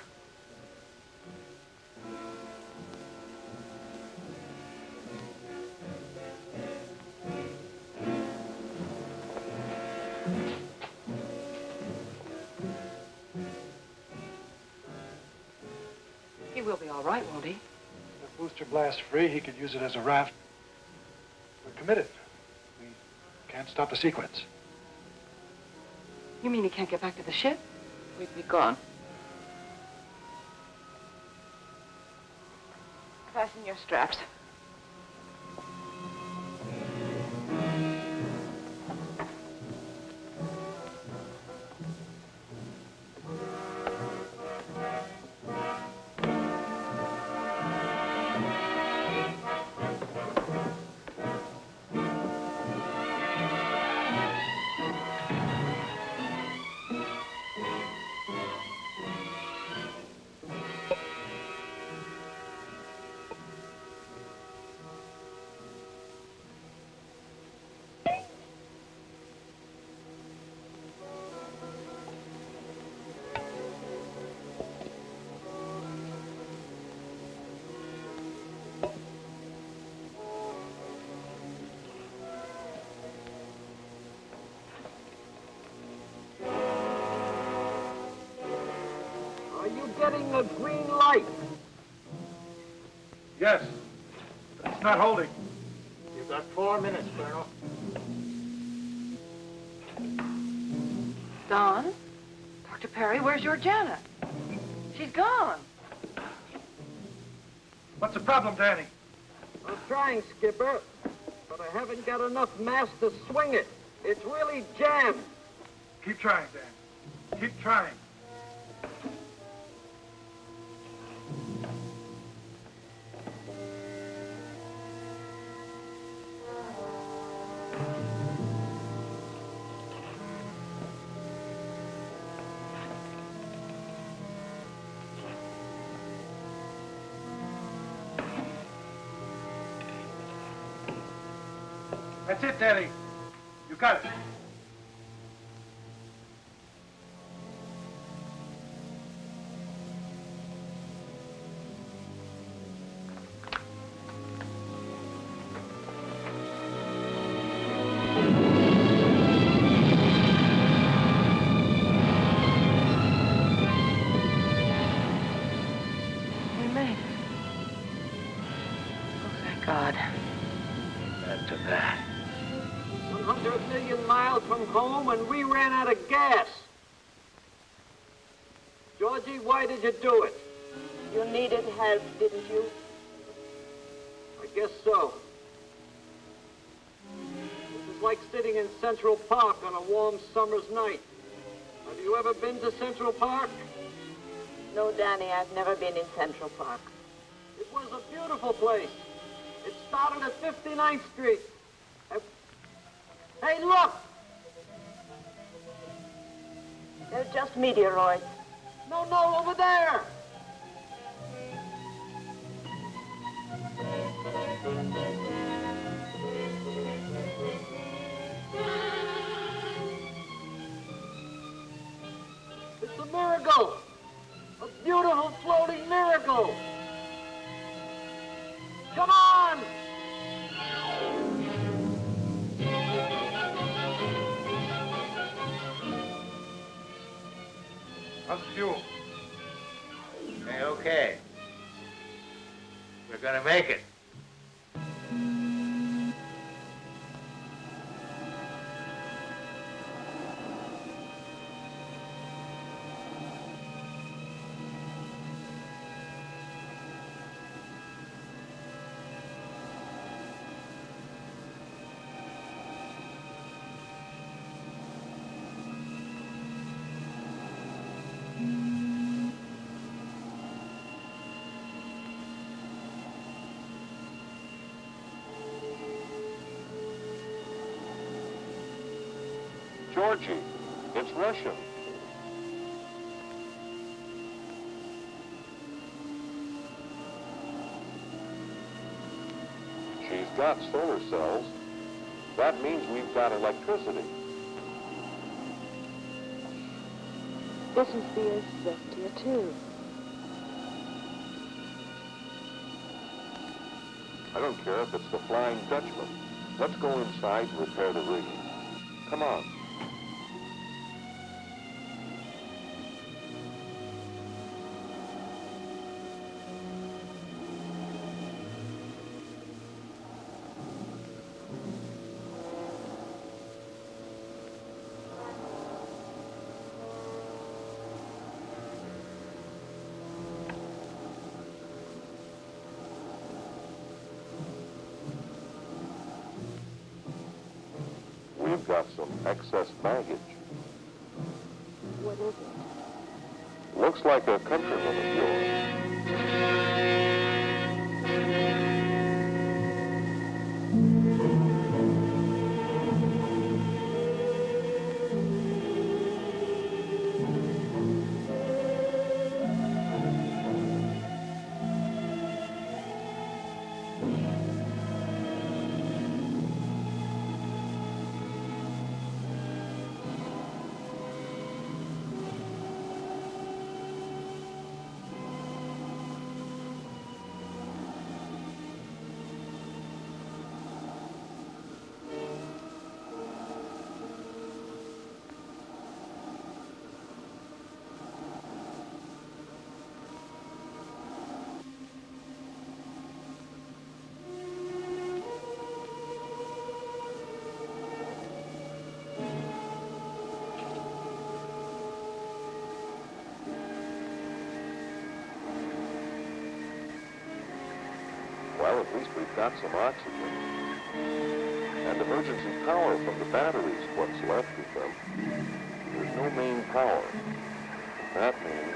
He will be all right, won't he? If the booster blasts free, he could use it as a raft. We're committed. We can't stop the sequence. You mean he can't get back to the ship? We'd be gone. Fasten your straps. getting a green light? Yes. It's not holding. You've got 4 minutes, Colonel. Don? Dr. Perry, where's your Janet? She's gone. What's the problem, Danny? I'm trying, Skipper, but I haven't got enough mass to swing it. It's really jammed. Keep trying, Dan. Keep trying. That's it, Danny. You got it. We made it. Oh, thank God. Amen to that. 100 million miles from home and we ran out of gas. Georgie, why did you do it? You needed help, didn't you? I guess so. This is like sitting in Central Park on a warm summer's night. Have you ever been to Central Park? No, Danny, I've never been in Central Park. It was a beautiful place. It started at 59th Street. Hey, look! They're just meteoroids. No, over there! It's a miracle! A beautiful floating miracle! Come on! How's the fuel? Okay. We're gonna make it. Georgie, it's Russian. She's got solar cells. That means we've got electricity. This is the Earth's best here, too. I don't care if it's the Flying Dutchman. Let's go inside and repair the rigging. Come on. We've got some excess baggage. What is it? Looks like a countryman of yours. at least we've got some oxygen. And emergency power from the batteries, what's left of them. There's no main power. That means...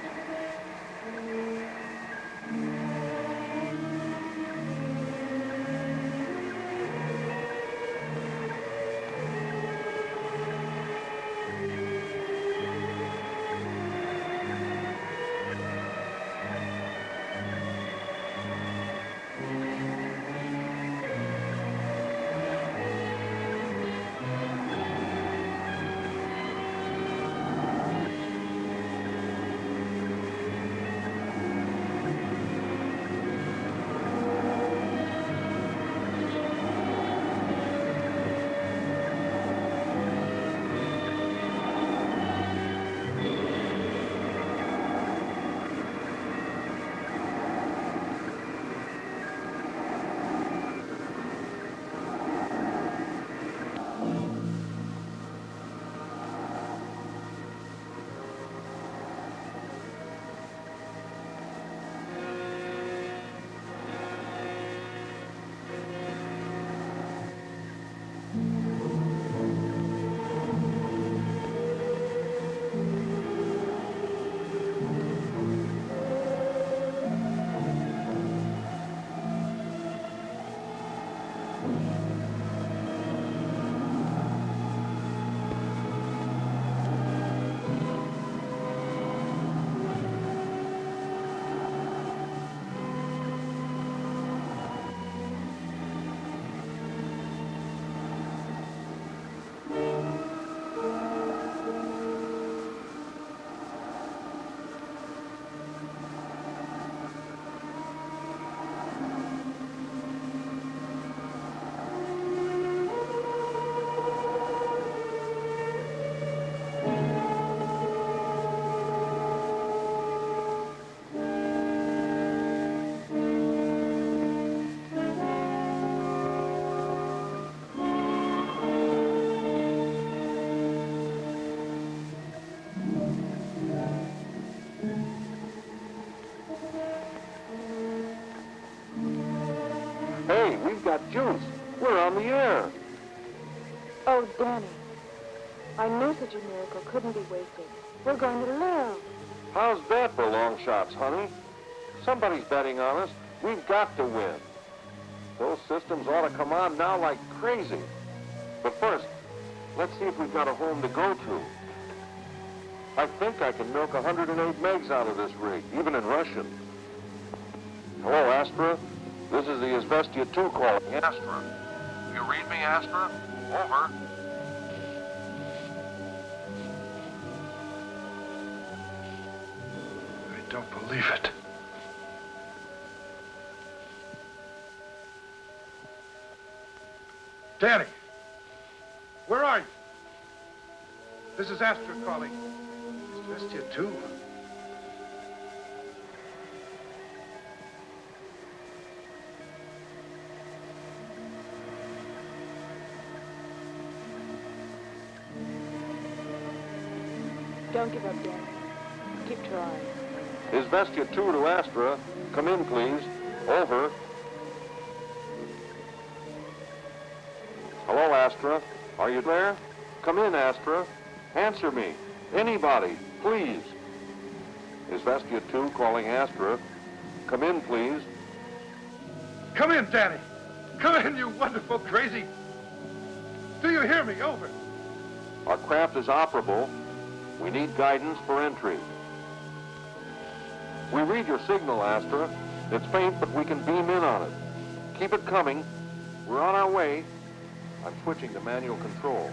Hey, we've got juice. We're on the air. Oh, Danny, I knew such a miracle couldn't be wasted. We're going to live. How's that for long shots, honey? Somebody's betting on us. We've got to win. Those systems ought to come on now like crazy. But first, let's see if we've got a home to go to. I think I can milk 108 megs out of this rig, even in Russian. Hello, Astra. This is the Izvestia 2 calling. Astra. You read me, Astra? Over. I don't believe it. Danny, where are you? This is Astra calling. Izvestia 2. Don't give up, Danny. Keep trying. Izvestia 2 to Astra. Come in, please. Over. Hello, Astra. Are you there? Come in, Astra. Answer me. Anybody, please. Izvestia 2 calling Astra. Come in, please. Come in, Danny. Come in, you wonderful crazy. Do you hear me? Over. Our craft is operable. We need guidance for entry. We read your signal, Astra. It's faint, but we can beam in on it. Keep it coming. We're on our way. I'm switching to manual control.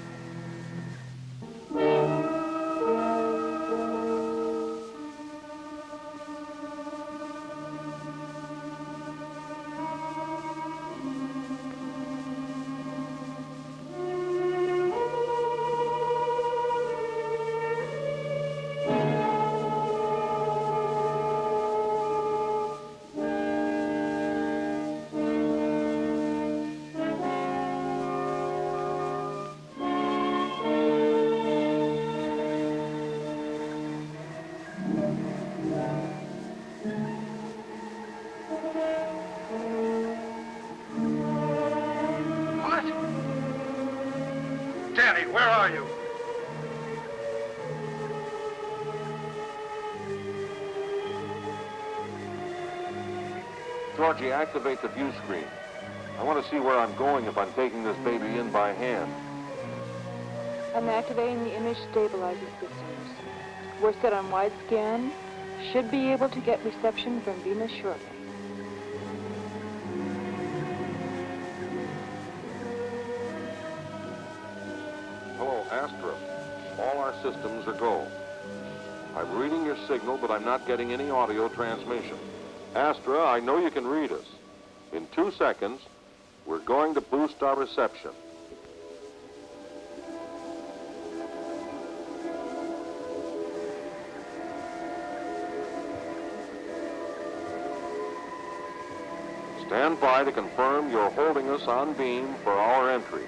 are you? Georgie, activate the view screen. I want to see where I'm going if I'm taking this baby in by hand. I'm activating the image stabilizing systems. We're set on wide scan. Should be able to get reception from Venus shortly. Hello, Astra. All our systems are go. I'm reading your signal, but I'm not getting any audio transmission. Astra, I know you can read us. In 2 seconds, we're going to boost our reception. Stand by to confirm you're holding us on beam for our entry.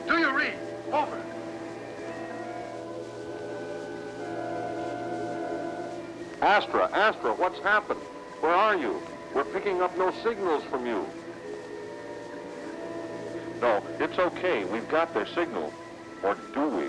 Do you read? Over. Astra, what's happened? Where are you? We're picking up no signals from you. No, it's okay. We've got their signal. Or do we?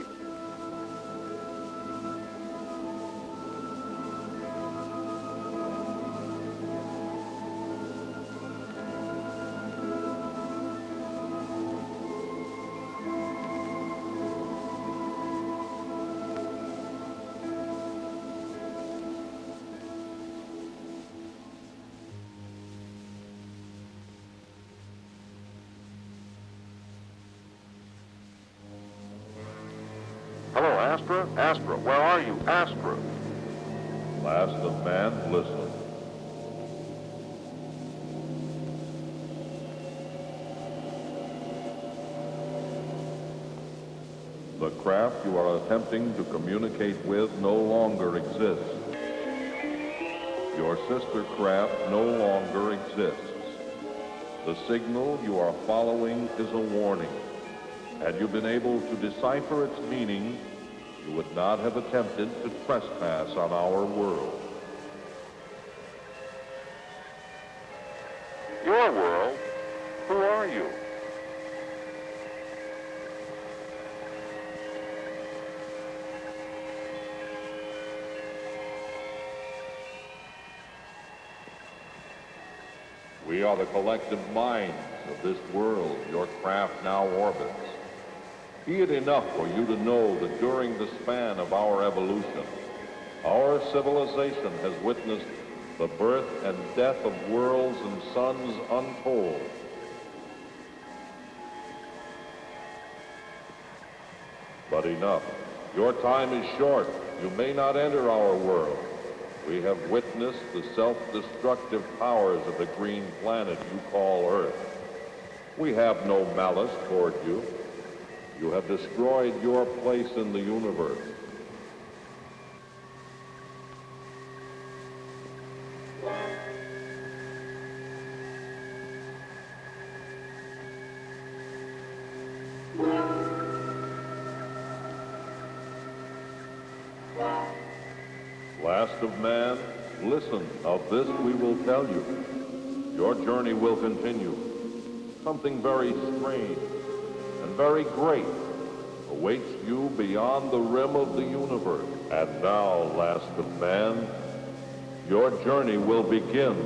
Hello, Astra? Astra, where are you? Astra. Last of man, listen. The craft you are attempting to communicate with no longer exists. Your sister craft no longer exists. The signal you are following is a warning. Had you been able to decipher its meaning, you would not have attempted to trespass on our world. Your world? Who are you? We are the collective minds of this world your craft now orbits. Be it enough for you to know that during the span of our evolution, our civilization has witnessed the birth and death of worlds and suns untold. But enough. Your time is short. You may not enter our world. We have witnessed the self-destructive powers of the green planet you call Earth. We have no malice toward you. You have destroyed your place in the universe. Last of man, listen, of this we will tell you. Your journey will continue. Something very strange and very great awaits you beyond the rim of the universe. And now, last of man, your journey will begin.